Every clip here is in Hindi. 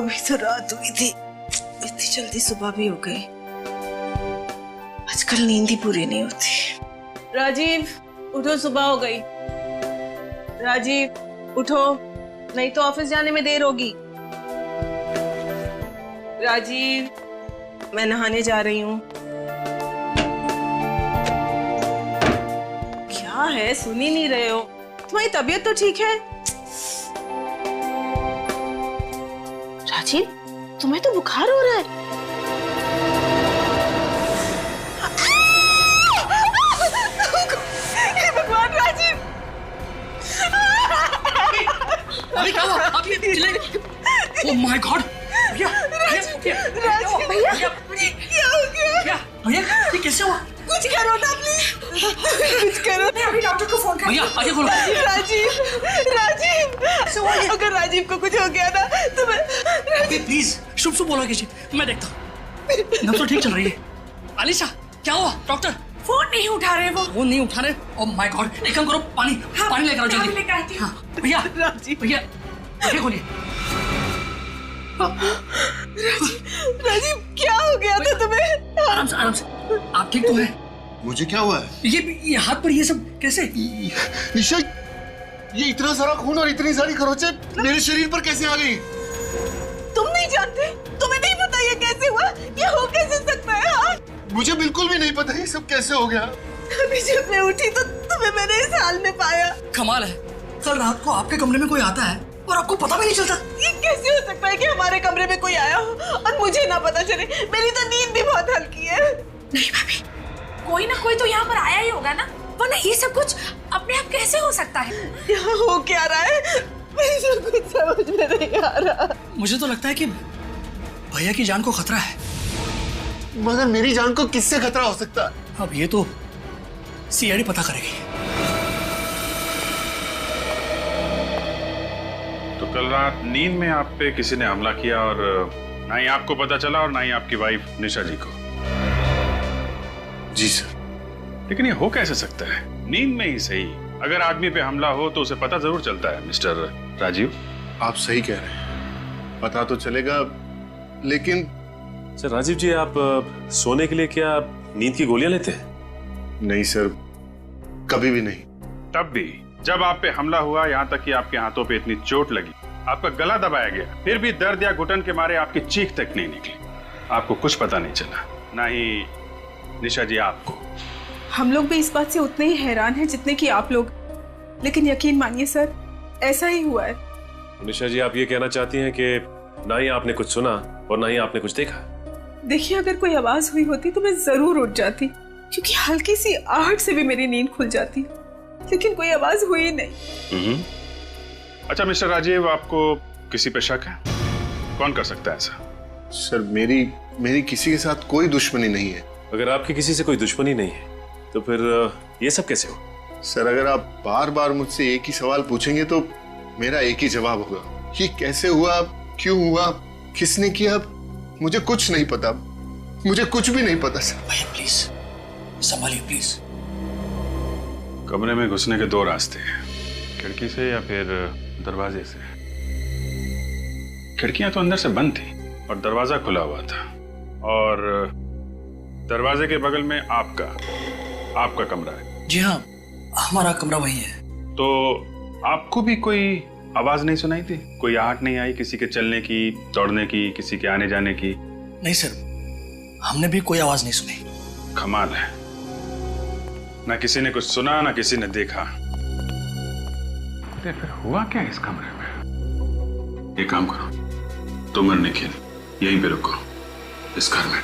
अभी तो रात हुई थी, इतनी जल्दी सुबह भी हो गई। आजकल नींद ही पूरी नहीं होती। राजीव उठो, सुबह हो गई। राजीव उठो, नहीं तो ऑफिस जाने में देर होगी। राजीव, मैं नहाने जा रही हूँ। क्या है, सुन ही नहीं रहे हो? तुम्हारी तबीयत तो ठीक है? राजीव, तुम्हें तो बुखार हो रहा है। हे भगवान राजीव! अभी क्या हुआ? अभी ओह माय गॉड! भैया, भैया, क्या हो गया? भैया, ये कैसे हुआ? कुछ करो ना प्लीज, कुछ करो। अभी डॉक्टर को फोन कर। भैया, आगे खोलो। राजीव, अगर राजीव को कुछ हो गया ना तो मैं। राजीव प्लीज, शुभ शुभ बोला कीजिए, मैं देखता हूँ। नब्ज तो ठीक चल रही है। अलीशा, क्या हुआ? डॉक्टर फोन नहीं उठा रहे वो। फोन नहीं उठा रहे? ओह माय गॉड, एक काम करो, पानी लेकर आओ जल्दी। लेकर आती हूँ। हाँ, भैया, राजीव, भैया, आगे खोलिए। राजीव, क्या हो गया था तुम्हें? आराम से, आप ठीक तो हैं? मुझे क्या हुआ है? ये हाथ पर ये सब कैसे? निशा, ये इतना सारा खून और इतनी सारी खरोंचे मेरे शरीर पर कैसे आ गई? तुम नहीं जानते? तुम्हें नहीं पता ये कैसे हुआ? ये हो कैसे सकता है? हाँ? मुझे बिल्कुल भी नहीं पता ये सब कैसे हो गया। अभी जब मैं उठी तो तुम्हें मैंने इस हाल में पाया। कमाल है, कल रात को आपके कमरे में कोई आता है और आपको पता भी नहीं चलता। ये कैसे हो सकता है कि हमारे कमरे में कोई आया हो और मुझे ना पता चले? मेरी तो नींद भी बहुत हल्की है। नहीं भाभी, कोई ना कोई तो यहाँ पर आया ही होगा ना, वरना ये सब कुछ अपने आप कैसे हो सकता है? यहाँ हो क्या रहा है? मुझे कुछ समझ में नहीं आ रहा। मुझे तो लगता है कि भैया की जान को खतरा है। मगर मेरी जान को किससे खतरा हो सकता है? अब ये तो सीआईडी पता करेगी। तो कल रात नींद में आप पे किसी ने हमला किया और ना ही आपको पता चला और ना ही आपकी वाइफ निशा जी को। जी सर। लेकिन ये हो कैसे सकता है? नींद में ही सही, अगर आदमी पे हमला हो तो उसे पता जरूर चलता है। मिस्टर राजीव, आप सही कह रहे हैं, पता तो चलेगा, लेकिन सर राजीव जी, आप सोने के लिए क्या नींद की गोलियां लेते हैं? नहीं सर, कभी भी नहीं। तब भी जब आप पे हमला हुआ, यहाँ तक कि आपके हाथों पे इतनी चोट लगी, आपका गला दबाया गया, फिर भी दर्द या घुटन के मारे आपकी चीख तक नहीं निकली, आपको कुछ पता नहीं चला, ना ही निशा जी आपको। हम लोग भी इस बात से उतने ही हैरान हैं जितने कि आप लोग, लेकिन यकीन मानिए सर, ऐसा ही हुआ है। निशा जी, आप ये कहना चाहती हैं कि ना ही आपने कुछ सुना और ना ही आपने कुछ देखा? देखिए, अगर कोई आवाज हुई होती तो मैं जरूर उठ जाती, क्योंकि हल्की सी आहट से भी मेरी नींद खुल जाती, लेकिन कोई आवाज हुई नहीं। अच्छा मिस्टर राजीव, आपको किसी पे शक है? कौन कर सकता है ऐसा? सर, मेरी किसी के साथ कोई दुश्मनी नहीं है। अगर आपकी किसी से कोई दुश्मनी नहीं है तो फिर ये सब कैसे हो? सर, अगर आप बार बार मुझसे एक ही सवाल पूछेंगे तो मेरा एक ही जवाब होगा। ये कैसे हुआ, क्यों हुआ, किसने किया, मुझे कुछ नहीं पता, मुझे कुछ भी नहीं पता सर। भैया प्लीज संभालिए प्लीज। कमरे में घुसने के दो रास्ते हैं, खिड़की से या फिर दरवाजे से। खिड़कियां तो अंदर से बंद थी और दरवाजा खुला हुआ था, और दरवाजे के बगल में आपका कमरा है। जी हाँ, हमारा कमरा वही है। तो आपको भी कोई आवाज नहीं सुनाई थी? कोई आहट नहीं आई किसी के चलने की, दौड़ने की, किसी के आने जाने की? नहीं सर, हमने भी कोई आवाज नहीं सुनी। कमाल है, ना किसी ने कुछ सुना ना किसी ने देखा। फिर हुआ क्या इस कमरे में? ये काम करो, तुम और निखिल यहीं पे रुको, इस घर में।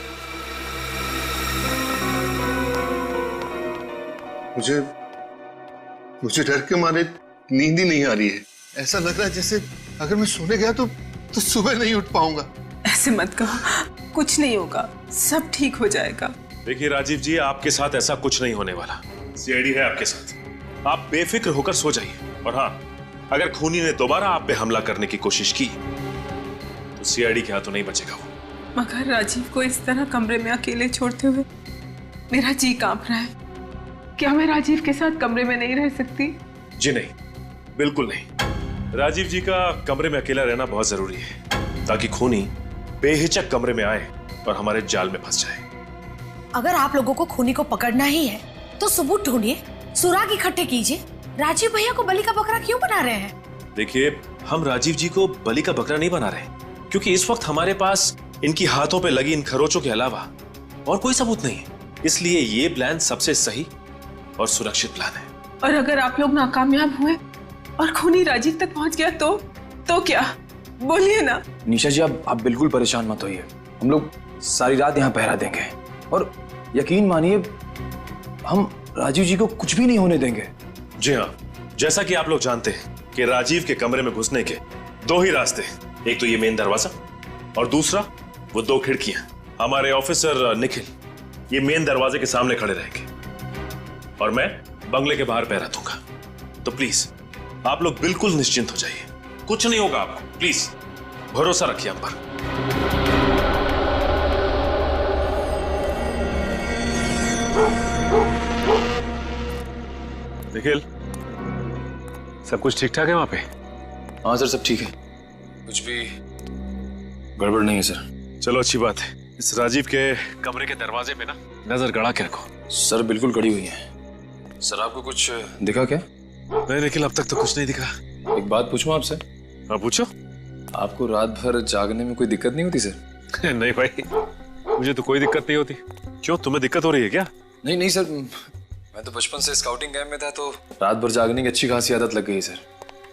मुझे डर के मारे नींद ही नहीं आ रही है। ऐसा लग रहा है जैसे अगर मैं सोने गया तो सुबह नहीं उठ पाऊंगा। ऐसे मत कहो, कुछ नहीं होगा, सब ठीक हो जाएगा। देखिए राजीव जी, आपके साथ ऐसा कुछ नहीं होने वाला। सीआईडी है आपके साथ, आप बेफिक्र होकर सो जाइए। और हाँ, अगर खूनी ने दोबारा आप पे हमला करने की कोशिश की तो सीआईडी के हाथों नहीं बचेगा वो। मगर राजीव को इस तरह कमरे में अकेले छोड़ते हुए मेरा जी कांप रहा है। क्या मैं राजीव के साथ कमरे में नहीं रह सकती? जी नहीं, बिल्कुल नहीं। राजीव जी का कमरे में अकेला रहना बहुत जरूरी है। ताकि खूनी बेहिचक कमरे में आए और हमारे जाल में फंस जाए। अगर आप लोगों को खूनी को पकड़ना ही है तो सबूत ढूंढिए, सुराग इकट्ठे कीजिए। राजीव भैया को बलि का बकरा क्यों बना रहे हैं? देखिए, हम राजीव जी को बलि का बकरा नहीं बना रहे, क्योंकि इस वक्त हमारे पास इनकी हाथों पे लगी इन खरोचों के अलावा और कोई सबूत नहीं है। इसलिए ये प्लान सबसे सही और सुरक्षित प्लान है। और अगर आप लोग नाकामयाब हुए और खूनी राजीव तक पहुंच गया तो क्या? बोलिए ना। निशा जी, आप बिल्कुल परेशान मत होइए। हम लोग सारी रात यहाँ पहरा देंगे और यकीन मानिए हम राजीव जी को कुछ भी नहीं होने देंगे। जी हाँ, जैसा कि आप लोग जानते हैं कि राजीव के कमरे में घुसने के दो ही रास्ते, एक तो ये मेन दरवाजा और दूसरा वो दो खिड़कियां। हमारे ऑफिसर निखिल ये मेन दरवाजे के सामने खड़े रहेंगे और मैं बंगले के बाहर पहरा दूंगा। तो प्लीज आप लोग बिल्कुल निश्चिंत हो जाइए, कुछ नहीं होगा आपको। प्लीज भरोसा रखिए हम पर। निखिल, सब कुछ ठीक ठाक है वहां पे? हाँ सर, सब ठीक है, कुछ भी गड़बड़ नहीं है सर। चलो अच्छी बात है। इस राजीव के कमरे के दरवाजे पे ना नजर गड़ा के रखो। सर बिल्कुल कड़ी हुई है। सर आपको कुछ दिखा क्या? नहीं निखिल, अब तक तो कुछ नहीं दिखा। एक बात पूछूं आपसे? हाँ पूछो। आपको रात भर जागने में कोई दिक्कत नहीं होती सर? नहीं भाई, मुझे तो कोई दिक्कत नहीं होती। क्यों, तुम्हें दिक्कत हो रही है क्या? नहीं सर, मैं तो बचपन से स्काउटिंग कैंप में था तो रात भर जागने की अच्छी खासी आदत लग गई सर।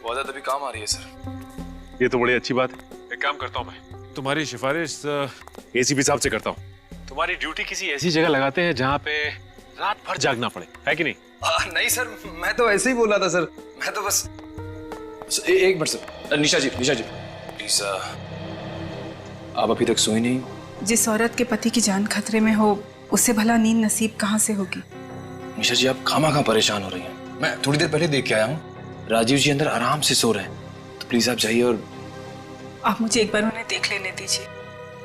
वो आदत अभी काम आ रही है सर। ये तो बड़ी अच्छी बात है। एक काम करता हूँ, मैं तुम्हारी सिफारिश एसीपी साहब से करता हूँ। तुम्हारी ड्यूटी किसी ऐसी जगह लगाते हैं जहाँ पे रात भर जागना पड़े, है कि नहीं? नहीं सर, मैं तो ऐसे ही बोल रहा था सर। मैं तो बस एक minute sir. Nisha ji please, आप अभी तक सोई नहीं? जिस औरत के पति की जान खतरे में हो उससे भला नींद नसीब कहाँ से होगी? निशा जी, आप खामा परेशान हो रही हैं। मैं थोड़ी देर पहले देख के आया हूँ, राजीव जी अंदर आराम से सो रहे हैं। तो प्लीज आप जाइए और आप मुझे एक बार उन्हें देख लेने दीजिए।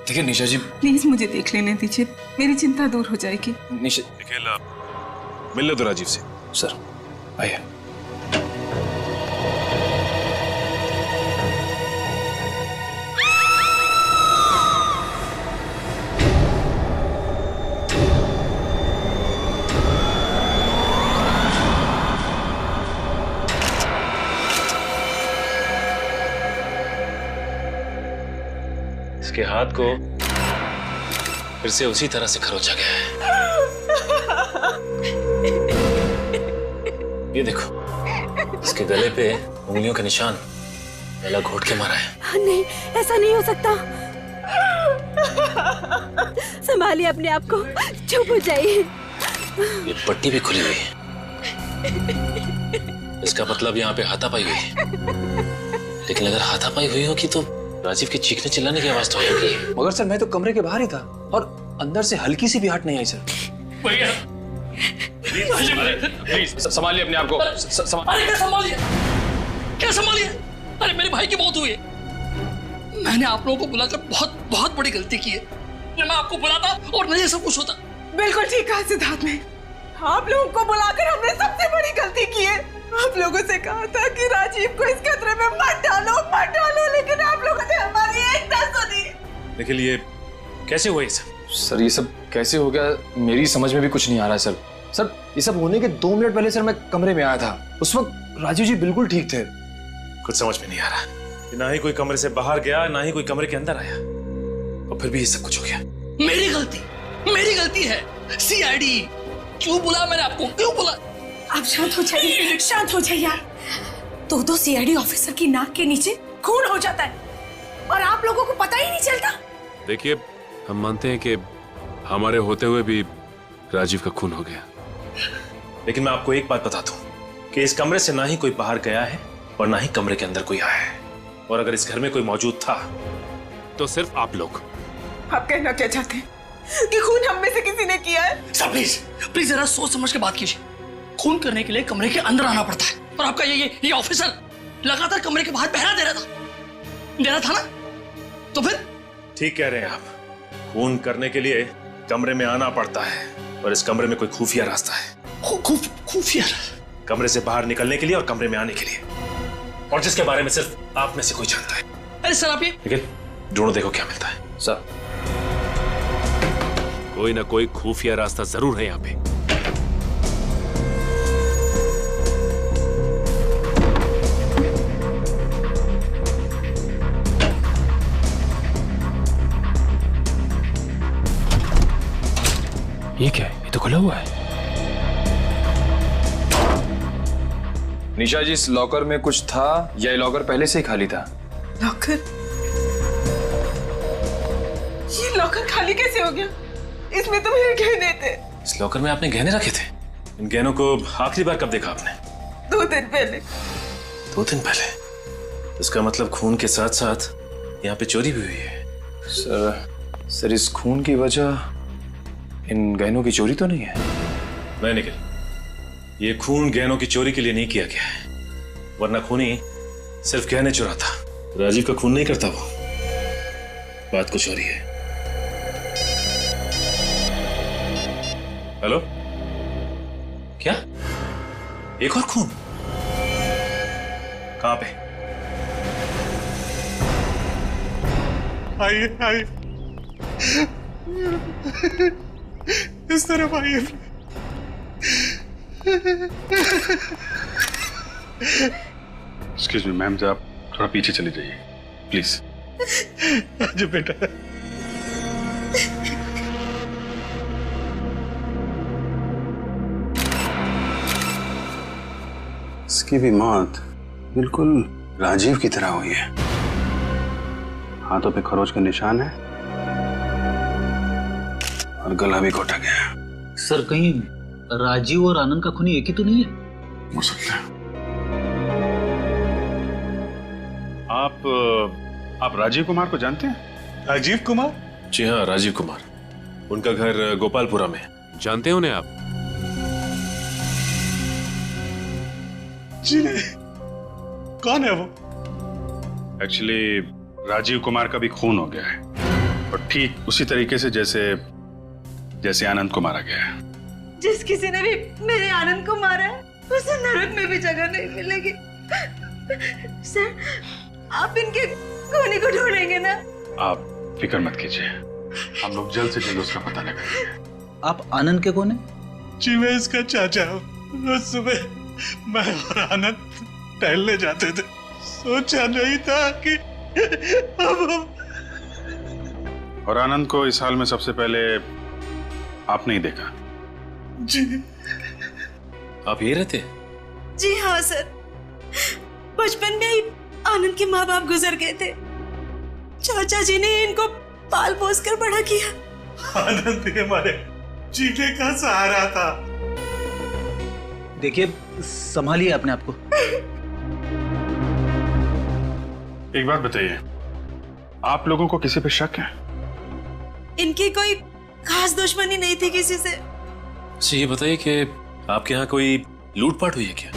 ठीक है निशा जी, प्लीज मुझे देख लेने दीजिए, मेरी चिंता दूर हो जाएगी। निशा, मिल लो तो राजीव से। सर आइए। इसके हाथ को फिर से उसी तरह से खरोचा गया है। ये देखो, इसके गले पे उंगलियों के निशान गला घोट के मारा है। नहीं, ऐसा नहीं हो सकता। संभालिए अपने आप को, चुप हो जाइए। ये पट्टी भी खुली हुई है, इसका मतलब यहाँ पे हाथापाई हुई है। लेकिन अगर हाथापाई हुई होगी तो राजीव के चीखने चिल्लाने की आवाज तो आएगी। मगर सर मैं तो कमरे के बाहर ही था और अंदर से हल्की सी भी हट नहीं आई सर। भैया प्लीज संभालिए अपने आप को। अरे क्या संभालिए? अरे मेरे भाई की मौत हुई है। मैंने आप लोगों को बुलाकर बहुत बड़ी गलती की है। मैं आपको बुलाता और नहीं सब कुछ होता। बिल्कुल ठीक कहा सिद्धार्थ ने, आप लोगों को बुलाकर हमने सबसे बड़ी गलती की है। आप लोगों से कहा था कि राजीव को इस खतरे में मत डालो, लेकिन आप लोगों ने हमारी एक ना सुनी। लेकिन ये कैसे हुआ ये सब? सर ये सब कैसे हो गया मेरी समझ में भी कुछ नहीं आ रहा है सर। ये सब होने के 2 मिनट पहले सर मैं कमरे में आया था। उस वक्त राजीव जी बिल्कुल ठीक थे। कुछ समझ में नहीं आ रहा, ना ही कोई कमरे से बाहर गया, ना ही कोई कमरे के अंदर आया, और फिर भी ये सब कुछ हो गया। मेरी गलती है। सीआईडी क्यों बुला मैंने आपको? क्यों बुला? आप शांत हो जाइए यार। 2 सीआईडी ऑफिसर की नाक के नीचे खून हो जाता है और आप लोगों को पता ही नहीं चलता। देखिए, हम मानते हैं कि हमारे होते हुए भी राजीव का खून हो गया, लेकिन मैं आपको एक बात बता दूं कि इस कमरे से ना ही कोई बाहर गया है और ना ही कमरे के अंदर कोई आया है। और अगर इस घर में कोई मौजूद था तो सिर्फ आप लोग। आप कहना क्या चाहते हैं कि खून हम में से किसी ने किया है? सर प्लीज जरा सोच समझ के बात कीजिए। खून करने के लिए कमरे के अंदर आना पड़ता है और आपका ये ऑफिसर लगातार कमरे के बाहर पहरा दे रहा था ना? तो फिर ठीक कह रहे हैं आप, खून करने के लिए कमरे में आना पड़ता है और इस कमरे में कोई खुफिया रास्ता है। खुफिया? कमरे से बाहर निकलने के लिए और कमरे में आने के लिए, और जिसके बारे में सिर्फ आप में से कोई जानता है। अरे सर आप ये लेकिन ढूंढो, देखो क्या मिलता है। सर कोई ना कोई खुफिया रास्ता जरूर है यहाँ पे। ये क्या है? ये तो खुला हुआ है। निशा जी, इस लॉकर में कुछ था या ये लॉकर पहले से ही खाली था? लॉकर? ये लॉकर खाली कैसे हो गया? इसमें तो मेरे गहने थे। इस लॉकर में आपने गहने रखे थे? इन गहनों को आखिरी बार कब देखा आपने? 2 दिन पहले। 2 दिन पहले? इसका मतलब खून के साथ साथ यहाँ पे चोरी भी हुई है। सर इस खून की वजह इन गहनों की चोरी तो नहीं है? नहीं निखिल, ये खून गहनों की चोरी के लिए नहीं किया गया है, वरना खूनी सिर्फ गहने चुराता। राजीव का खून नहीं करता वो। बात कुछ और ही है। हेलो, क्या? एक और खून? कहां पे? आइए आइए, इस तरफ आइए। एक्सक्यूज मी मैम, आप थोड़ा पीछे चले जाइए प्लीज। जी बेटा। इसकी भी मौत बिल्कुल राजीव की तरह हुई है। हाथों पे खरोच का निशान है और गला भी घोटा गया है। सर कहीं राजीव और आनंद का खूनी एक ही तो नहीं है? हो सकता है। आप राजीव कुमार को जानते हैं? राजीव कुमार? जी हाँ, राजीव कुमार। उनका घर गोपालपुरा में। जानते हैं उन्हें आप? जी नहीं। कौन है वो? एक्चुअली राजीव कुमार का भी खून हो गया है, और ठीक उसी तरीके से जैसे आनंद को मारा गया है। जिस किसी ने भी मेरे आनंद को मारा है उसे नरक में भी जगह नहीं मिलेगी। सर, आप इनके खूनी को ढूंढेंगे ना? आप फिक्र मत कीजिए, हम लोग जल्द से जल्द उसका पता लगाएंगे। आप आनंद के कौन है? जी मैं इसका चाचा हूँ। रोज सुबह मैं और आनंद टहलने जाते थे। सोचा नहीं था कि अब और आनंद को इस हाल में सबसे पहले आपने ही देखा। जी। आप यही रहते? जी हाँ सर, बचपन में ही आनंद के माँ बाप गुजर गए थे। चाचा जी ने इनको पाल पोस कर बड़ा किया। आनंद ही हमारे जीने का सहारा था। देखिए, संभालिए अपने आप को। एक बात बताइए, आप लोगों को किसी पे शक है? इनकी कोई खास दुश्मनी नहीं थी किसी से। अच्छा ये बताइए कि आपके यहाँ कोई लूटपाट हुई है क्या?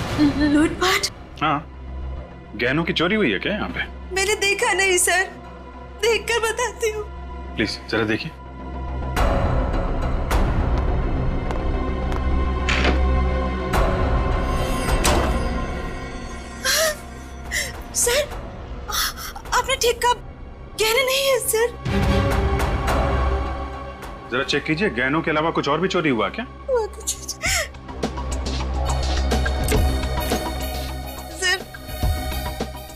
लूटपाट? हाँ, गहनों की चोरी हुई है क्या यहाँ पे? मैंने देखा नहीं सर, देखकर बताती हूँ। प्लीज जरा देखिए। सर, आपने ठीक कहा, गहने नहीं है सर। जरा चेक कीजिए, गहनों के अलावा कुछ और भी चोरी हुआ क्या? सर,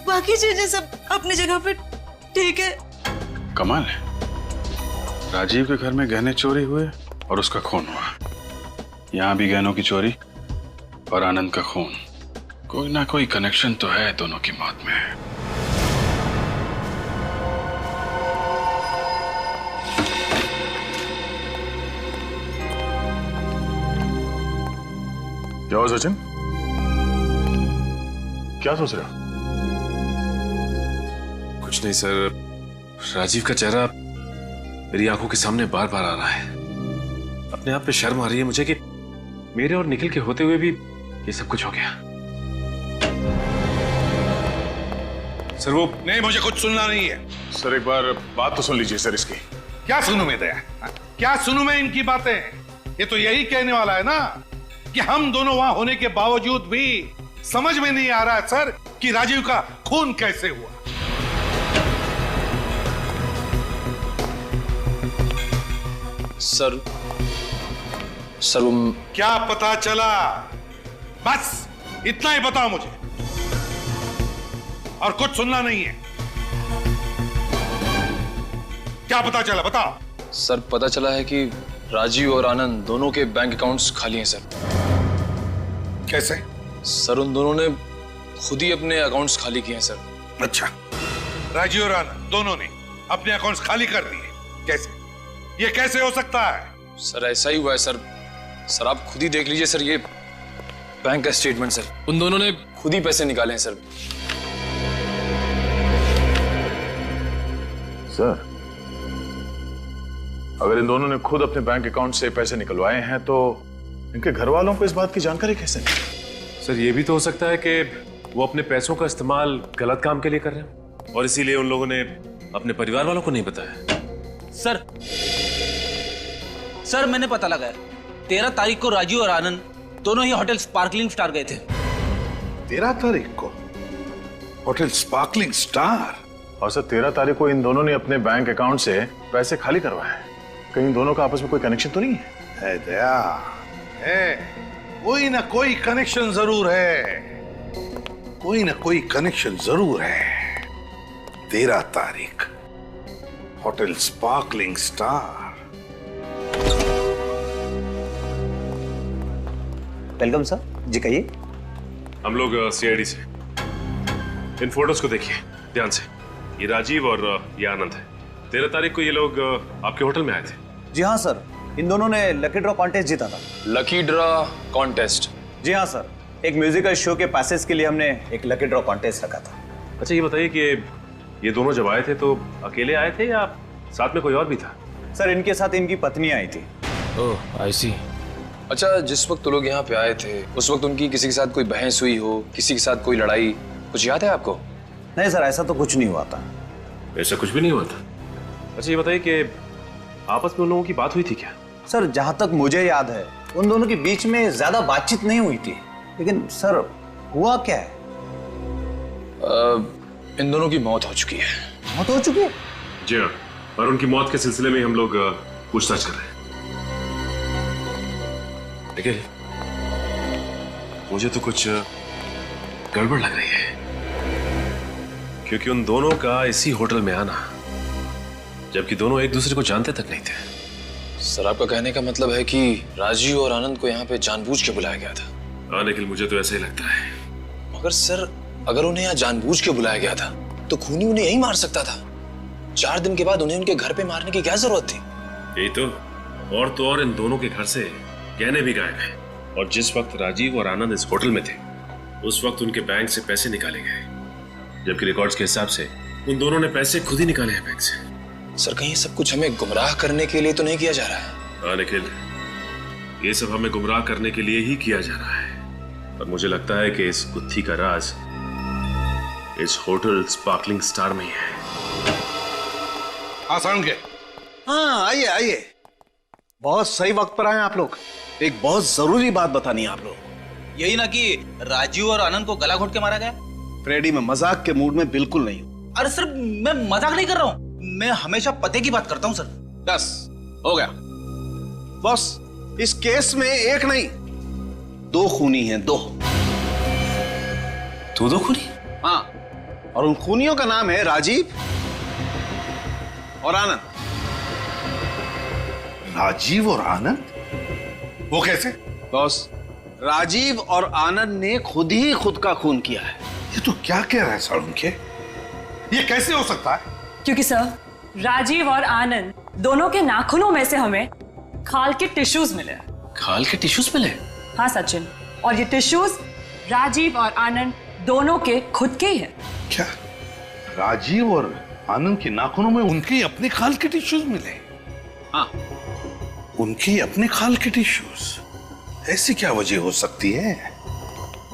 बाकी चीजें सब अपनी जगह पे ठीक है। कमाल है, राजीव के घर में गहने चोरी हुए और उसका खून हुआ। यहाँ भी गहनों की चोरी और आनंद का खून। कोई ना कोई कनेक्शन तो है दोनों की मौत में। क्या हुआ सचिन? क्या सोच रहे हो? कुछ नहीं सर, राजीव का चेहरा मेरी आंखों के सामने बार बार आ रहा है। अपने आप पे शर्म आ रही है मुझे कि मेरे और निखिल के होते हुए भी ये सब कुछ हो गया। सर वो नहीं, मुझे कुछ सुनना नहीं है। सर एक बार बात तो सुन लीजिए सर इसकी। क्या सुनूं मैं दया? क्या सुनूं मैं इनकी बातें? ये तो यही कहने वाला है ना कि हम दोनों वहां होने के बावजूद भी समझ में नहीं आ रहा है सर कि राजीव का खून कैसे हुआ। सर वो क्या पता चला? बस इतना ही बताओ मुझे, और कुछ सुनना नहीं है। क्या पता चला, बताओ। सर पता चला है कि राजीव और आनंद दोनों के बैंक अकाउंट्स खाली हैं सर। कैसे? सर उन दोनों ने खुद ही अपने अकाउंट्स खाली किए हैं सर। अच्छा, राजीव और आनंद दोनों ने अपने अकाउंट्स खाली कर दिए? कैसे? ये कैसे हो सकता है? सर ऐसा ही हुआ है सर। सर आप खुद ही देख लीजिए सर, ये बैंक का स्टेटमेंट सर। उन दोनों ने खुद ही पैसे निकाले हैं सर। सर, अगर इन दोनों ने खुद अपने बैंक अकाउंट से पैसे निकलवाए हैं तो इनके घर वालों को इस बात की जानकारी कैसे मिली? सर ये भी तो हो सकता है कि वो अपने पैसों का इस्तेमाल गलत काम के लिए कर रहे हैं और इसीलिए उन लोगों ने अपने परिवार वालों को नहीं बताया। सर मैंने पता लगाया, 13 तारीख को राजीव और आनंद दोनों ही होटल स्पार्कलिंग स्टार गए थे। 13 तारीख को होटल स्पार्कलिंग स्टार? और सर 13 तारीख को इन दोनों ने अपने बैंक अकाउंट से पैसे खाली करवाए हैं। कहीं दोनों का आपस में कोई कनेक्शन तो नहीं है? दया है, कोई ना कोई कनेक्शन जरूर है, कोई ना कोई कनेक्शन जरूर है। 13 तारीख hotel sparkling star. Welcome sir ji, कहिए। हम लोग सीआईडी से। इन फोटोज को देखिए ध्यान से। ये राजीव और ये आनंद है। 13 तारीख को ये लोग आपके होटल में आए थे। जी हाँ सर, इन दोनों ने लकी ड्रॉ कॉन्टेस्ट जीता था। Lucky draw contest? जी हाँ सर, एक म्यूजिकल शो के पैसेज के लिए हमने एक लकी ड्रॉ कॉन्टेस्ट रखा था। अच्छा ये बताइए कि ये दोनों जब आए थे तो अकेले आए थे या साथ में कोई और भी था? सर इनके साथ इनकी पत्नी आई थी। ओह आई सी। अच्छा जिस वक्त लोग यहाँ पे आए थे उस वक्त उनकी किसी के साथ कोई बहस हुई हो, किसी के साथ कोई लड़ाई, कुछ याद है आपको? नहीं सर, ऐसा तो कुछ नहीं हुआ था। ऐसा कुछ भी नहीं हुआ था? अच्छा ये बताइए कि आपस में उन लोगों की बात हुई थी क्या? सर जहां तक मुझे याद है उन दोनों के बीच में ज्यादा बातचीत नहीं हुई थी, लेकिन सर हुआ क्या है? इन दोनों की मौत हो चुकी है। मौत हो चुकी है? जी हाँ, और उनकी मौत के सिलसिले में हम लोग पूछताछ कर रहे हैं। देखिए मुझे तो कुछ गड़बड़ लग रही है, क्योंकि उन दोनों का इसी होटल में आना, जबकि दोनों एक दूसरे को जानते तक नहीं थे। सर आपका कहने का मतलब है कि राजीव और आनंद को यहाँ पे जानबूझ के बुलाया गया था? हाँ निखिल, मुझे तो ऐसा ही लगता है। मगर सर अगर उन्हें यहाँ जानबूझ के बुलाया गया था तो खूनी उन्हें यही मार सकता था। 4 दिन के बाद उन्हें उनके घर पे मारने की क्या जरूरत थी? यही तो और इन दोनों के घर से गहने भी गायब हैं। और जिस वक्त राजीव और आनंद इस होटल में थे उस वक्त उनके बैंक से पैसे निकाले गए, जबकि रिकॉर्ड्स के हिसाब से उन दोनों ने पैसे खुद ही निकाले हैं बैंक से। सर कहीं सब कुछ हमें गुमराह करने के लिए तो नहीं किया जा रहा है? हाँ निखिल, ये सब हमें गुमराह करने के लिए ही किया जा रहा है। और मुझे लगता है कि इस गुत्थी का राज इस होटल स्पार्कलिंग स्टार में ही है। आसान के। हाँ आइए आइए, बहुत सही वक्त पर आए आप लोग। एक बहुत जरूरी बात बतानी है आप लोग। यही ना कि राजीव और आनंद को गला घोट के मारा गया। फ्रेडी मैं मजाक के मूड में बिल्कुल नहीं हूं। अरे सर मैं मजाक नहीं कर रहा हूँ, मैं हमेशा पते की बात करता हूँ सर। बस हो गया बॉस, इस केस में एक नहीं 2 खूनी हैं, 2 खूनी? हाँ, और उन खूनियों का नाम है राजीव और आनंद। राजीव और आनंद? वो कैसे? बॉस राजीव और आनंद ने खुद ही खुद का खून किया है। ये तो क्या कह रहा है सालुन के? ये कैसे हो सकता है? क्योंकि सर राजीव और आनंद दोनों के नाखूनों में से हमें खाल के टिश्यूज मिले। खाल के टिश्यूज मिले? हाँ सचिन, और ये टिश्यूज राजीव और आनंद दोनों के खुद के ही हैं। क्या राजीव और आनंद के नाखूनों में उनके अपने खाल के टिश्यूज मिले? हाँ, उनके अपने खाल के टिश्यूज। ऐसी क्या वजह हो सकती है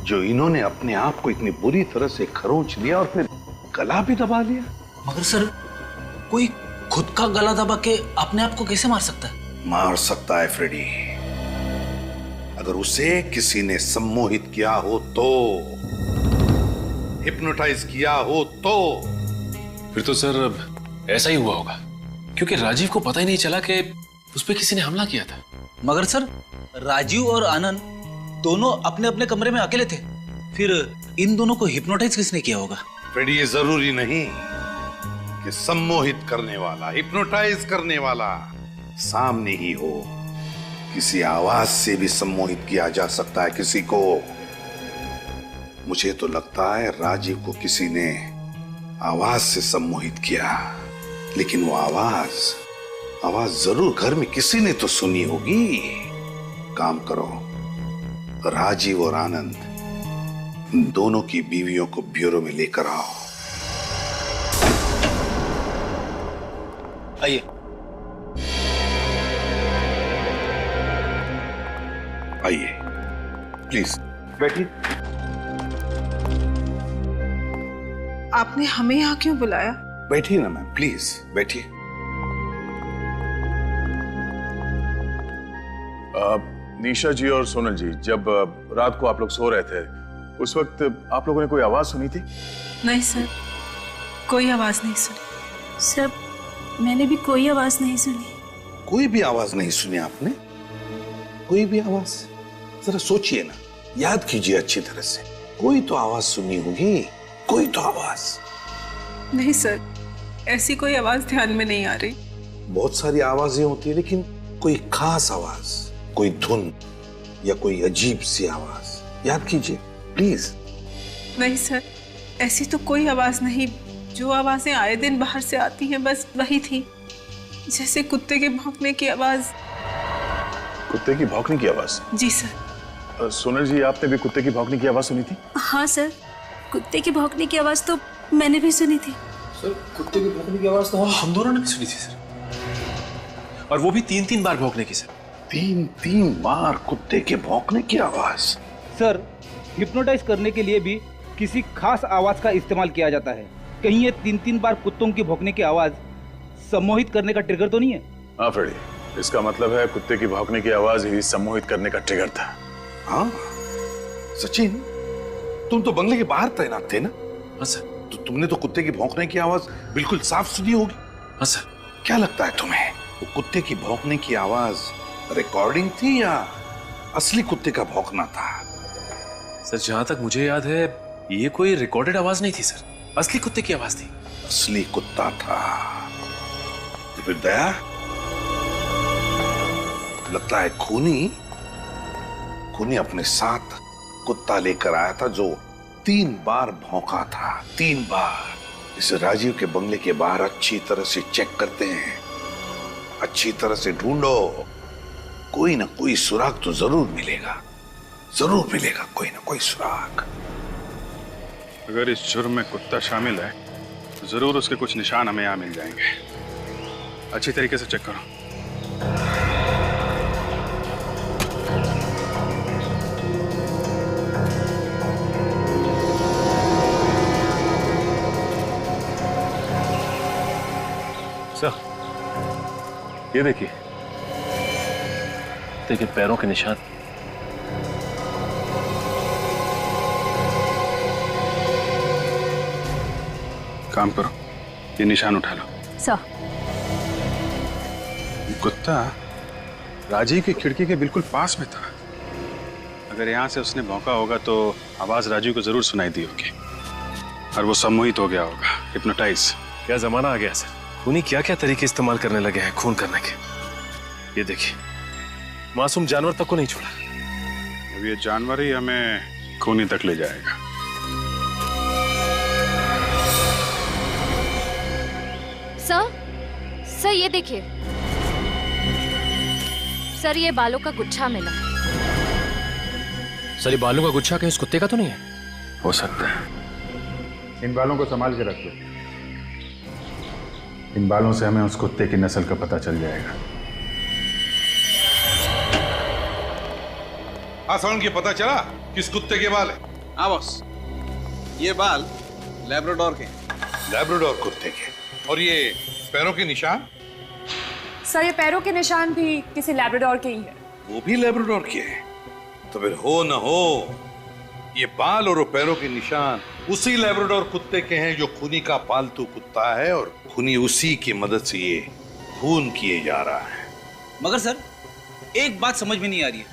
जो इन्होंने अपने आप को इतनी बुरी तरह से खरोंच लिया और फिर गला भी दबा लिया? मगर सर कोई खुद का गला दबा के अपने आप को कैसे मार सकता है? मार सकता है फ्रेडी, अगर उसे किसी ने सम्मोहित किया हो तो, हिप्नोटाइज किया हो तो। फिर तो सर ऐसा ही हुआ होगा, क्योंकि राजीव को पता ही नहीं चला कि उस पर किसी ने हमला किया था। मगर सर, राजीव और आनंद दोनों अपने अपने कमरे में अकेले थे, फिर इन दोनों को हिप्नोटाइज किसने किया होगा? फ्रेडी, ये जरूरी नहीं कि सम्मोहित करने वाला, हिप्नोटाइज करने वाला सामने ही हो। किसी आवाज से भी सम्मोहित किया जा सकता है किसी को। मुझे तो लगता है राजीव को किसी ने आवाज से सम्मोहित किया, लेकिन वो आवाज जरूर घर में किसी ने तो सुनी होगी। काम करो, राजीव और आनंद दोनों की बीवियों को ब्यूरो में लेकर आओ। आइए। आइए, प्लीज बैठिए। आपने हमें यहाँ क्यों बुलाया? बैठिए ना मैम, प्लीज बैठिए। निशा जी और सोनल जी, जब रात को आप लोग सो रहे थे उस वक्त आप लोगों ने कोई आवाज सुनी थी? नहीं सर, कोई आवाज नहीं सुनी। सर, मैंने भी कोई आवाज नहीं सुनी। कोई भी आवाज नहीं सुनी आपने? कोई भी आवाज? जरा सोचिए ना, याद कीजिए अच्छी तरह से। कोई तो आवाज सुनी होगी, कोई तो आवाज। नहीं सर, ऐसी कोई आवाज ध्यान में नहीं आ रही। बहुत सारी आवाजें होती है, लेकिन कोई खास आवाज, कोई धुन या कोई अजीब सी आवाज याद कीजिए प्लीज। नहीं सर, ऐसी तो कोई आवाज नहीं। जो आवाजें आए दिन बाहर से आती हैं बस वही थी, जैसे कुत्ते के भौंकने की आवाज। कुत्ते की भौंकने की आवाज? जी सर। सोनल जी, आपने भी कुत्ते की भौंकने की आवाज सुनी थी? हाँ सर, कुत्ते की भौंकने की आवाज तो मैंने भी सुनी थी। सर, कुत्ते की भौंकने की आवाज तो हम दोनों ने भी सुनी थी सर, और वो भी 3-3 बार भौंकने की। सर, 3-3 बार कुत्ते के भौंकने की आवाज? सर, हिप्नोटाइज करने के लिए भी किसी खास आवाज का इस्तेमाल किया जाता है। कहीं ये 3-3 बार कुत्तों की भौंकने की आवाज सम्मोहित करने का ट्रिगर तो नहीं है? हाँ फ्रेडी, इसका मतलब है कुत्ते की भौंकने की आवाज ही सम्मोहित करने का ट्रिगर था। हाँ सचिन, तुम तो बंगले के बाहर तैनात थे ना? हाँ सर। तो तुमने तो कुत्ते की भौंकने की आवाज बिल्कुल साफ सुनी होगी। हाँ सर। क्या लगता है तुम्हें, वो कुत्ते की भौंकने की आवाज रिकॉर्डिंग थी या असली कुत्ते का भौंकना था? सर, जहां तक मुझे याद है ये कोई रिकॉर्डेड आवाज नहीं थी सर, असली कुत्ते की आवाज थी। असली कुत्ता था? तो फिर दया, लगता है खूनी अपने साथ कुत्ता लेकर आया था जो 3 बार भौंका था। 3 बार। इसे राजीव के बंगले के बाहर अच्छी तरह से चेक करते हैं, अच्छी तरह से ढूंढो, कोई ना कोई सुराग तो जरूर मिलेगा, जरूर मिलेगा कोई ना कोई सुराग। अगर इस जुर्म में कुत्ता शामिल है तो जरूर उसके कुछ निशान हमें यहाँ मिल जाएंगे। अच्छी तरीके से चेक करो। सर, ये देखिए पैरों के निशान। काम करो, ये निशान उठा लो। सर, कुत्ता राजीव की खिड़की के बिल्कुल पास में था। अगर यहाँ से उसने भौंका होगा तो आवाज राजीव को जरूर सुनाई दी होगी और वो सम्मोहित हो गया होगा, हिप्नोटाइज। क्या जमाना आ गया सर, खूनी क्या क्या तरीके इस्तेमाल करने लगे हैं खून करने के। ये देखिए, मासूम जानवर तक को नहीं छोड़ा। अब ये जानवर ही हमें खूनी तक ले जाएगा। सर ये देखिए सर, ये बालों का गुच्छा मिला। सर, ये बालों का गुच्छा कहीं उस कुत्ते का तो नहीं है? हो सकता है। इन बालों को संभाल के रखो, इन बालों से हमें उस कुत्ते की नस्ल का पता चल जाएगा। आसान के पता चला किस कुत्ते के बाल है? हाँ बॉस, ये बाल लैब्राडोर के। लैब्राडोर कुत्ते के। और ये पैरों के निशान? सर, ये पैरों के निशान भी किसी लैब्राडोर के ही है। वो भी लैब्राडोर के हैं? तो फिर हो न हो ये बाल और पैरों के निशान उसी लैब्राडोर कुत्ते के हैं जो खूनी का पालतू कुत्ता है, और खूनी उसी की मदद से ये खून किए जा रहा है। मगर सर एक बात समझ में नहीं आ रही है,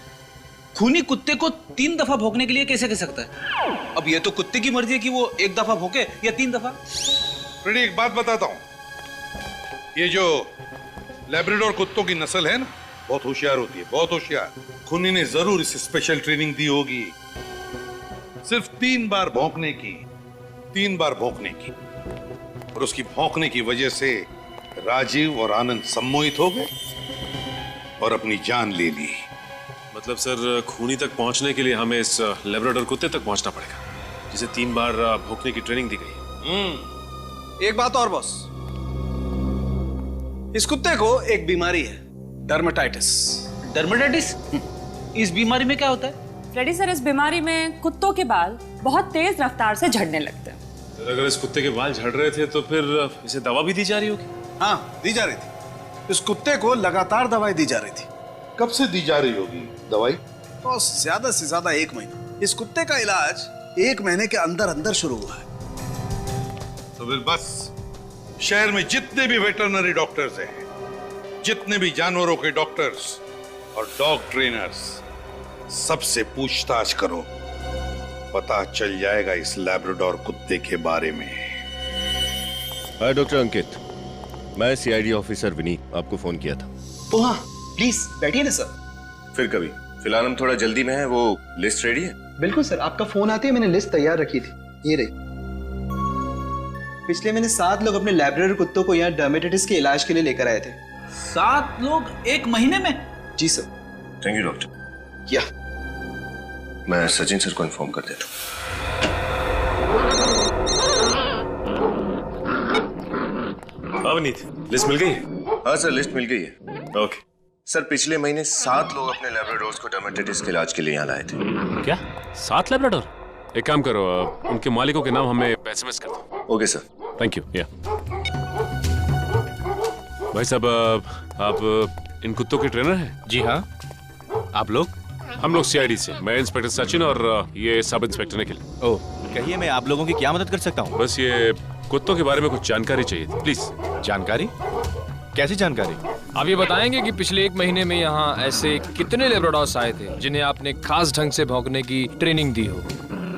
खूनी कुत्ते को 3 दफा भौंकने के लिए कैसे कह सकता है? अब ये तो कुत्ते की मर्जी है कि वो 1 दफा भौंके या 3 दफा। फ्रेडी, एक बात बताता हूं, ये जो लैब्राडोर कुत्तों की नस्ल है ना, बहुत होशियार होती है, बहुत होशियार। खूनी ने जरूर इसे स्पेशल ट्रेनिंग दी होगी, सिर्फ 3 बार भौंकने की, 3 बार भौंकने की। और उसकी भौंकने की वजह से राजीव और आनंद सम्मोहित हो गए और अपनी जान ले ली। मतलब सर, खूनी तक पहुंचने के लिए हमें इस लैब्राडोर कुत्ते तक पहुंचना पड़ेगा, जिसे 3 बार भौंकने की ट्रेनिंग दी गई। एक बात और बॉस, इस कुत्ते को एक बीमारी है, डर्मेटाइटिस। डर्मेटाइटिस? इस बीमारी में क्या होता है? फ्रेडी सर, इस बीमारी में कुत्तों के बाल बहुत तेज रफ्तार से झड़ने लगते हैं। अगर इस कुत्ते के बाल झड़ रहे थे तो फिर इसे दवा भी दी जा रही होगी? हाँ, दी जा रही थी। इस कुत्ते को लगातार दवाई दी जा रही थी। कब से दी जा रही होगी दवाई? तो ज्यादा से ज्यादा 1 महीना। इस कुत्ते का इलाज 1 महीने के अंदर अंदर शुरू हुआ है। तो फिर बस शहर में जितने भी वेटरनरी डॉक्टर्स हैं, जितने भी जानवरों के डॉक्टर्स और डॉग ट्रेनर्स, सबसे पूछताछ करो, पता चल जाएगा इस लैब्राडोर कुत्ते के बारे में। हाय डॉक्टर अंकित, मैं सीआईडी ऑफिसर विनीत, आपको फोन किया था। ओह हाँ, प्लीज बैठिए ना सर। फिर कभी, फिलहाल हम थोड़ा जल्दी में हैं। वो लिस्ट रेडी है? बिल्कुल सर, आपका फोन आते ही मैंने लिस्ट तैयार रखी थी, ये रही। पिछले महीने 7 लोग अपने लैब्राडोर कुत्तों को यहाँ डर्मेटाइटिस के इलाज के लिए लेकर आए थे। 7 लोग 1 महीने में? जी सर। Thank you doctor. या मैं सचिन सर को इन्फॉर्म कर देता हूँ। अवनीत, लिस्ट मिल गई? हाँ सर, लिस्ट मिल गई है। ओके सर, पिछले महीने 7 लोग अपने लैब्राडोर्स को डर्मेटाइटिस के इलाज के लिए यहाँ लाए थे। क्या 7 लैब्राडोर? एक काम करो, उनके मालिकों के नाम हमें SMS कर दो। Okay sir. Thank you. या भाई साहब, आप इन कुत्तों के ट्रेनर हैं? जी हाँ। आप लोग? हम लोग सीआईडी से। मैं इंस्पेक्टर सचिन और ये सब इंस्पेक्टर निखिल। ओह, कहिए मैं आप लोगों की क्या मदद कर सकता हूँ? बस ये कुत्तों के बारे में कुछ जानकारी चाहिए थी, प्लीज। जानकारी? कैसी जानकारी? आप ये बताएंगे कि पिछले 1 महीने में यहाँ ऐसे कितने लैब्राडोर्स आए थे जिन्हें आपने खास ढंग से भौंकने की ट्रेनिंग दी हो?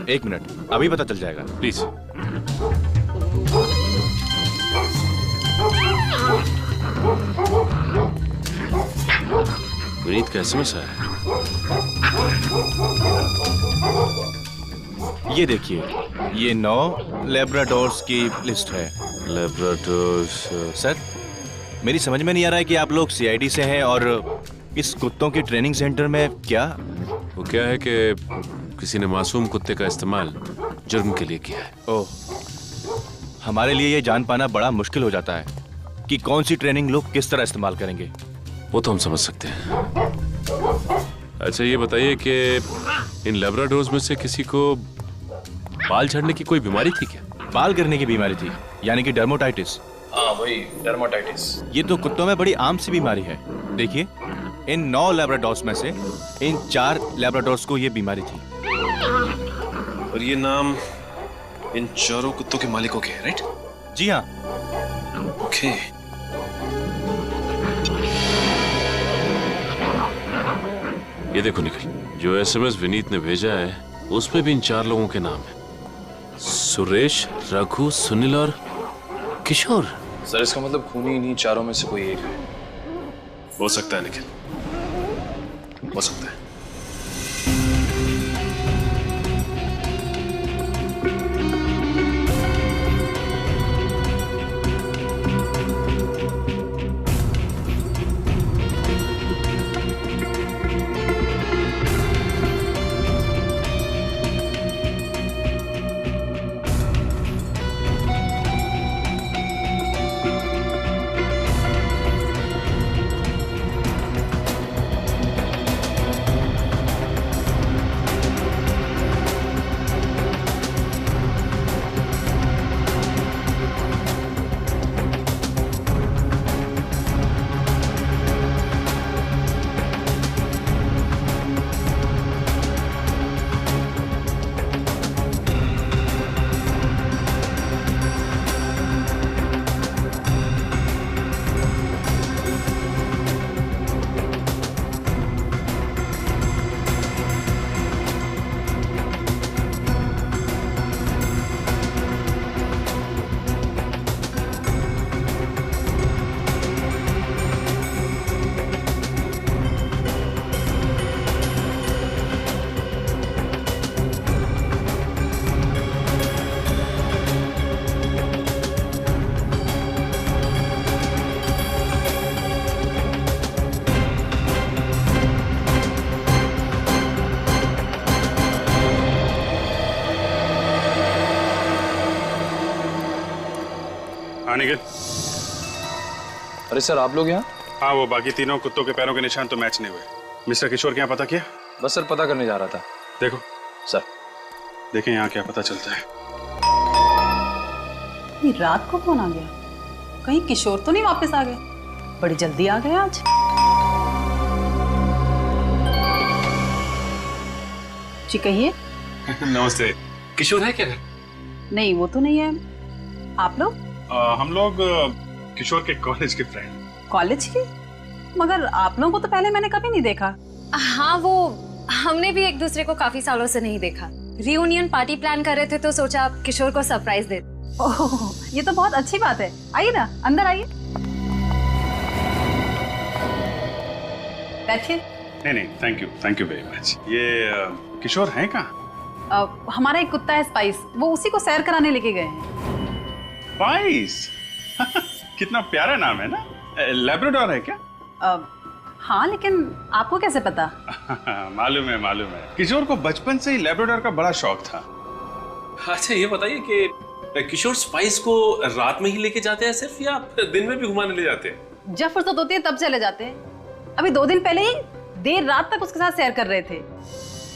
1 मिनट, अभी पता चल जाएगा, प्लीज। विनीत का SMS है। ये देखिए, ये 9 लैब्राडोर्स की लिस्ट है। लैब्राडोर्स? सर, मेरी समझ में नहीं आ रहा है कि आप लोग सीआईडी से हैं और इस कुत्तों के ट्रेनिंग सेंटर में क्या? वो क्या है कि किसी ने मासूम कुत्ते का इस्तेमाल जुर्म के लिए किया है। ओह, हमारे लिए ये जान पाना बड़ा मुश्किल हो जाता है कि कौन सी ट्रेनिंग लोग किस तरह इस्तेमाल करेंगे। वो तो हम समझ सकते हैं। अच्छा ये बताइए कि इन लैब्राडोर्स में से किसी को बाल झड़ने की कोई बीमारी थी क्या? बाल गिरने की बीमारी थी, यानी कि डर्मेटाइटिस। हाँ वही, डर्मेटाइटिस। ये तो कुत्तों में बड़ी आम सी बीमारी है। देखिए, इन 9 लैब्राडोर्स में से इन 4 लैब्राडोर्स को ये बीमारी थी। और ये नाम इन 4 कुत्तों के मालिकों के हैं, राइट? जी हाँ। ओके। ये देखो निखिल, जो SMS विनीत ने भेजा है उसमें भी इन 4 लोगों के नाम है। सुरेश, रघु, सुनील और किशोर। सर इसका मतलब खूनी इन्हीं 4 में से कोई एक है। हो सकता है निखिल, हो सकता है। निखिल। अरे सर, आप लोग यहाँ? हाँ, वो बाकी तीनों कुत्तों के पैरों के निशान तो मैच नहीं हुए। मिस्टर किशोर के यहाँ पता किया? बस सर, पता करने जा रहा था। देखो सर, देखें यहाँ क्या पता चलता है। ये रात को कौन आ गया? कहीं किशोर तो नहीं वापस आ गए? बड़ी जल्दी आ गए आज। जी कहिए। नमस्ते। किशोर है क्या घर? नहीं, वो तो नहीं है। आप लोग? हम लोग किशोर के कॉलेज के फ्रेंड। कॉलेज की? मगर आप लोगों को तो पहले मैंने कभी नहीं देखा। हाँ, वो हमने भी एक दूसरे को काफी सालों से नहीं देखा। रियूनियन पार्टी प्लान कर रहे थे तो सोचा किशोर को सरप्राइज दे। ओह, ये तो बहुत अच्छी बात है। आइए ना, अंदर आइए, बैठिए। नहीं, थैंक यू वेरी मच। ये किशोर है कहाँ? हमारा एक कुत्ता है स्पाइस, वो उसी को सैर कराने लेके गए हैं। स्पाइस? कितना प्यारा नाम है ना। लैब्राडोर है क्या? हाँ, लेकिन आपको कैसे पता? मालूम है। किशोर को बचपन से ही लैब्राडोर का बड़ा शौक था। अच्छा, ये बताइए कि किशोर स्पाइस को रात में ही लेके जाते हैं सिर्फ, या दिन में भी घुमाने ले जाते हैं? जब फुर्सत होती है तब चले जाते हैं। अभी 2 दिन पहले ही देर रात तक उसके साथ सैर कर रहे थे।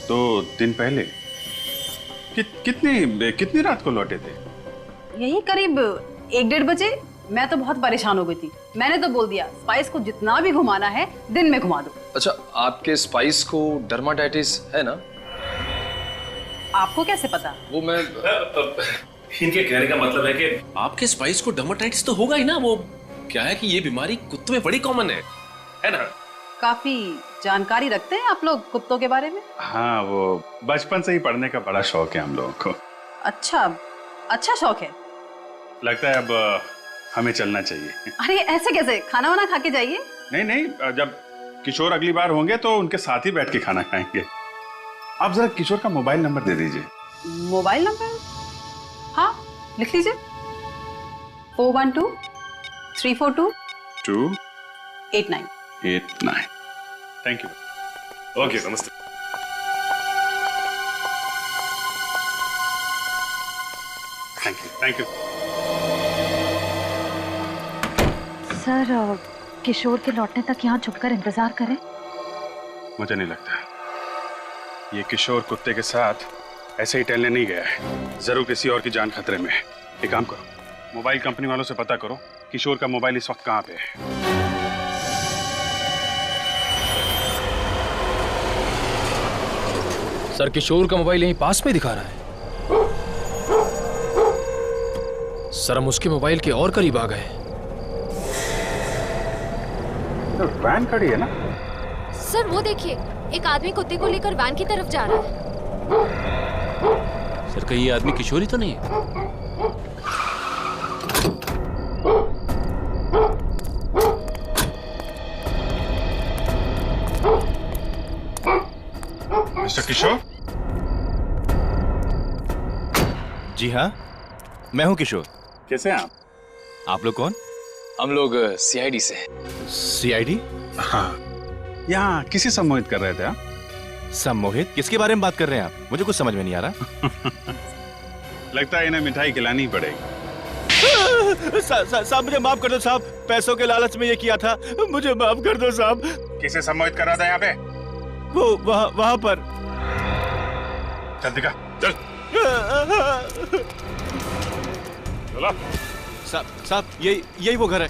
2 दिन पहले? कितनी रात को लौटे थे? यही करीब 1-1:30 बजे। मैं तो बहुत परेशान हो गई थी। मैंने तो बोल दिया, स्पाइस को जितना भी घुमाना है दिन में घुमा दो। अच्छा, आपके स्पाइस को डर्माटाइटिस है ना? आपको कैसे पता? वो मैं इनके कहने का मतलब है कि आपके स्पाइस को डर्माटाइटिस तो होगा ही ना। वो क्या है कि ये बीमारी कुत्तों में बड़ी कॉमन है ना? काफी जानकारी रखते हैं आप लोग कुत्तों के बारे में। हाँ, वो बचपन से ही पढ़ने का बड़ा शौक है हम लोगों को। अच्छा शौक है। लगता है अब हमें चलना चाहिए। अरे ऐसे कैसे? खाना वाना खा के जाइए। नहीं, जब किशोर अगली बार होंगे तो उनके साथ ही बैठ के खाना खाएंगे। आप जरा किशोर का मोबाइल नंबर दे दीजिए। Mobile number? हाँ, लिख लीजिए। 412 342 289। Thank you. ओके, नमस्ते। Thank you. सर, किशोर के लौटने तक यहाँ छुपकर इंतजार करें? मुझे नहीं लगता ये किशोर कुत्ते के साथ ऐसे ही टहलने नहीं गया है। जरूर किसी और की जान खतरे में है। एक काम करो, मोबाइल कंपनी वालों से पता करो किशोर का मोबाइल इस वक्त कहाँ पे है। सर, किशोर का मोबाइल यहीं पास में दिखा रहा है। सर, हम उसके मोबाइल के और करीब आ गए। तो वैन खड़ी है ना? सर, वो देखिए, एक आदमी कुत्ते को लेकर वैन की तरफ जा रहा है। सर, कहीं ये आदमी किशोर ही तो नहीं है? मिस्टर किशोर? जी हाँ, मैं हूँ किशोर। कैसे हैं आप लोग कौन? हम लोग सीआईडी से। सीआईडी? हाँ, यहाँ किसी सम्मोहित कर रहे थे आप? सम्मोहित? किसके बारे में बात कर रहे हैं आप? मुझे कुछ समझ में नहीं आ रहा। लगता है इन्हें मिठाई खिलानी पड़ेगी। साहब मुझे माफ कर दो साहब, पैसों के लालच में ये किया था, मुझे माफ कर दो साहब। किसे सम्मोहित कर रहा था यहाँ पे? वो वहाँ पर। चल दिखा, चल। चलो। साहब यही वो घर है।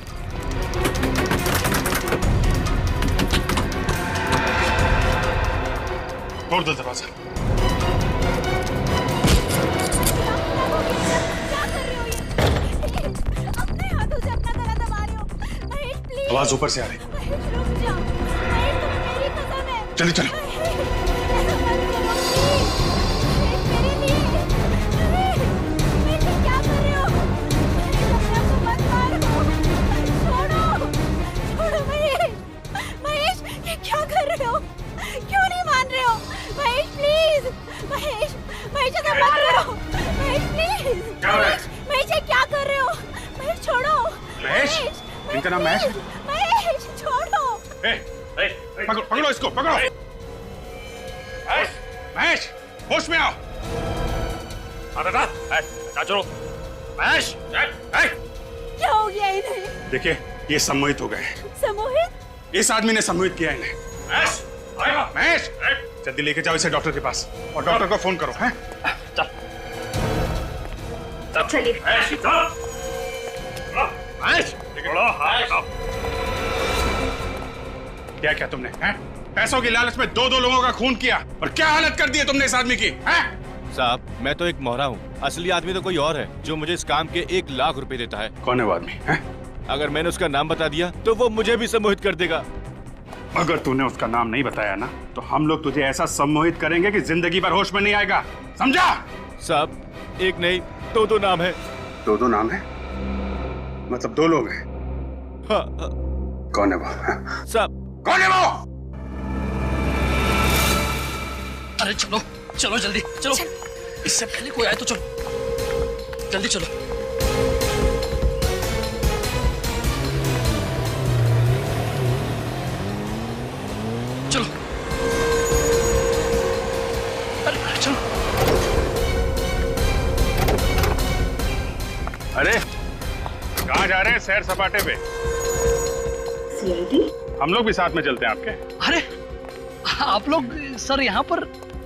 खोल दो दरवाजा। आवाज ऊपर से आ रही। चलो चलो। इनका नाम महेश है? महेश, छोड़ो। पकड़ो इसको, पकड़ो। महेश, होश में आओ। चलो। महेश, क्या हो गया इन्हें? देखिए, ये सम्मोहित हो गए। सम्मोहित? इस आदमी ने सम्मोहित किया इन्हें। महेश, जल्दी लेके जाओ इसे डॉक्टर के पास और डॉक्टर को फोन करो। हैं? चलिए। क्या क्या तुमने? हैं? पैसों की लालच में दो लोगों का खून किया और क्या हालत कर दी है तुमने इस आदमी की? हैं? साहब, मैं तो एक मोहरा हूँ, असली आदमी तो कोई और है जो मुझे इस काम के 1 लाख रुपए देता है। कौन है वो आदमी? हैं? अगर मैंने उसका नाम बता दिया तो वो मुझे भी सम्मोहित कर देगा। अगर तूने उसका नाम नहीं बताया ना तो हम लोग तुझे ऐसा सम्मोहित करेंगे कि जिंदगी भर होश में नहीं आएगा, समझा? साहब, एक नहीं दो नाम है। दो नाम है? मतलब 2 लोग हैं? हाँ। कौन है वो? साहब, कौन है वो? अरे चलो चलो जल्दी चलो, इससे पहले कोई आए तो चलो, जल्दी चलो। चलो अरे चलो। अरे कहाँ जा रहे हैं? सैर सपाटे पे। सीआईडी? हम लोग भी साथ में चलते हैं आपके। अरे आप लोग सर यहाँ पर?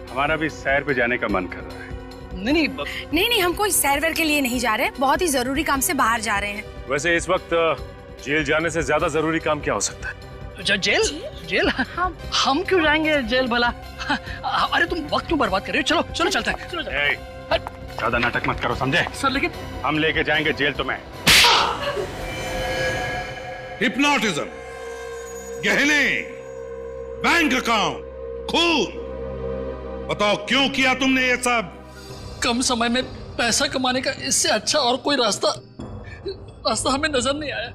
हमारा भी सैर पे जाने का मन कर रहा है। नहीं, हम कोई सैर वैर के लिए नहीं जा रहे, बहुत ही जरूरी काम से बाहर जा रहे हैं। वैसे इस वक्त जेल जाने से ज्यादा जरूरी काम क्या हो सकता है? जेल? हम क्यों जाएंगे जेल भला? अरे तुम वक्त क्यों बर्बाद कर रहे हो? चलो चलो चलते हैं। चलो ज्यादा नाटक मत करो, समझे? सर लेकिन हम लेके जाएंगे जेल तुम्हें। हिप्नोटिज्म, गहने, बैंक अकाउंट, खून, बताओ क्यों किया तुमने ये सब? कम समय में पैसा कमाने का इससे अच्छा और कोई रास्ता हमें नजर नहीं आया।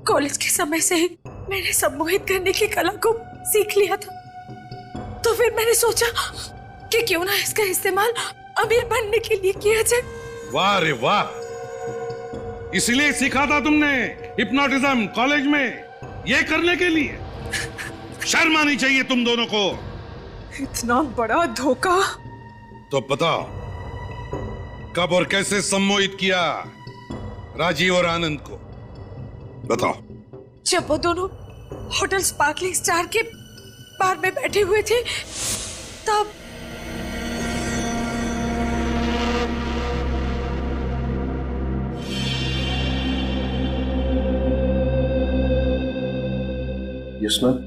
कॉलेज के समय से ही मैंने सम्मोहित करने की कला को सीख लिया था, तो फिर मैंने सोचा कि क्यों ना इसका इस्तेमाल अमीर बनने के लिए किया जाए। वाह रे वाह, इसलिए सीखा था तुमने हिप्नोटिज्म कॉलेज में, ये करने के लिए? शर्म आनी चाहिए तुम दोनों को। इतना बड़ा धोखा। तो बताओ कब और कैसे सम्मोहित किया राजीव और आनंद को? बताओ। जब वो दोनों होटल स्पार्कलिंग स्टार के बार में बैठे हुए थे तब। Yes ma'am.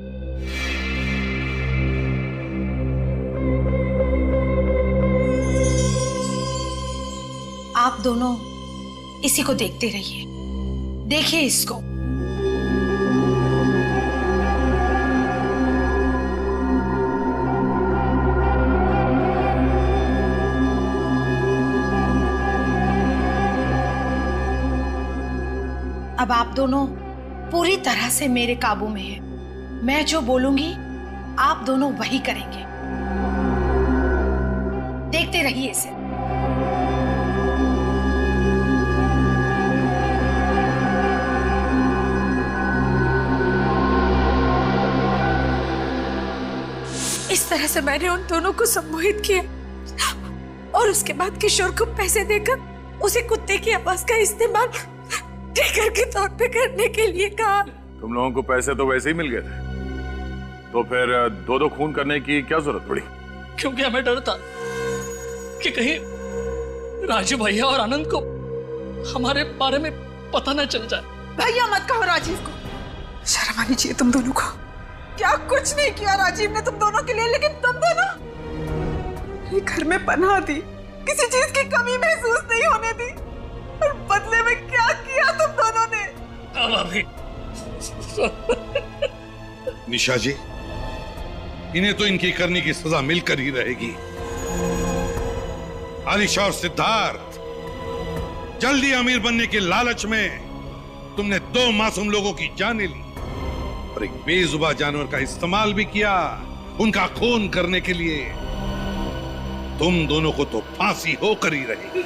आप दोनों इसी को देखते रहिए, देखिए इसको। अब आप दोनों पूरी तरह से मेरे काबू में हैं। मैं जो बोलूंगी आप दोनों वही करेंगे, देखते रहिए इसे। इस तरह से मैंने उन दोनों को सम्मोहित किया और उसके बाद किशोर को पैसे देकर उसे कुत्ते की आवाज का इस्तेमाल ट्रिगर के तौर पे करने के लिए कहा। तुम लोगों को पैसे तो वैसे ही मिल गए थे, तो फिर 2 खून करने की क्या जरूरत पड़ी? क्योंकि हमें डर था कि कहीं राजीव भैया और आनंद को हमारे बारे में पता न चल जाए। भैया मत कहो राजीव को, शर्म आनी चाहिए तुम दोनों को। क्या कुछ नहीं किया राजीव ने तुम दोनों के लिए, लेकिन तुम दोनों घर में पनाह दी, किसी चीज की कमी महसूस नहीं होने दी, और बदले में क्या किया तुम दोनों ने? निशा जी, इन्हें तो इनकी करने की सजा मिलकर ही रहेगी। आलिशा और सिद्धार्थ, जल्दी अमीर बनने के लालच में तुमने 2 मासूम लोगों की जानें ली और एक बेजुबान जानवर का इस्तेमाल भी किया उनका खून करने के लिए। तुम दोनों को तो फांसी होकर ही रहेगी।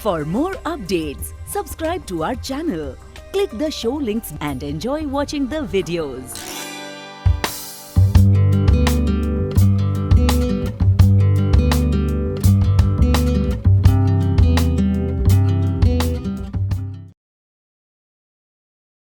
For more updates, subscribe to our channel, click the show links and enjoy watching the videos.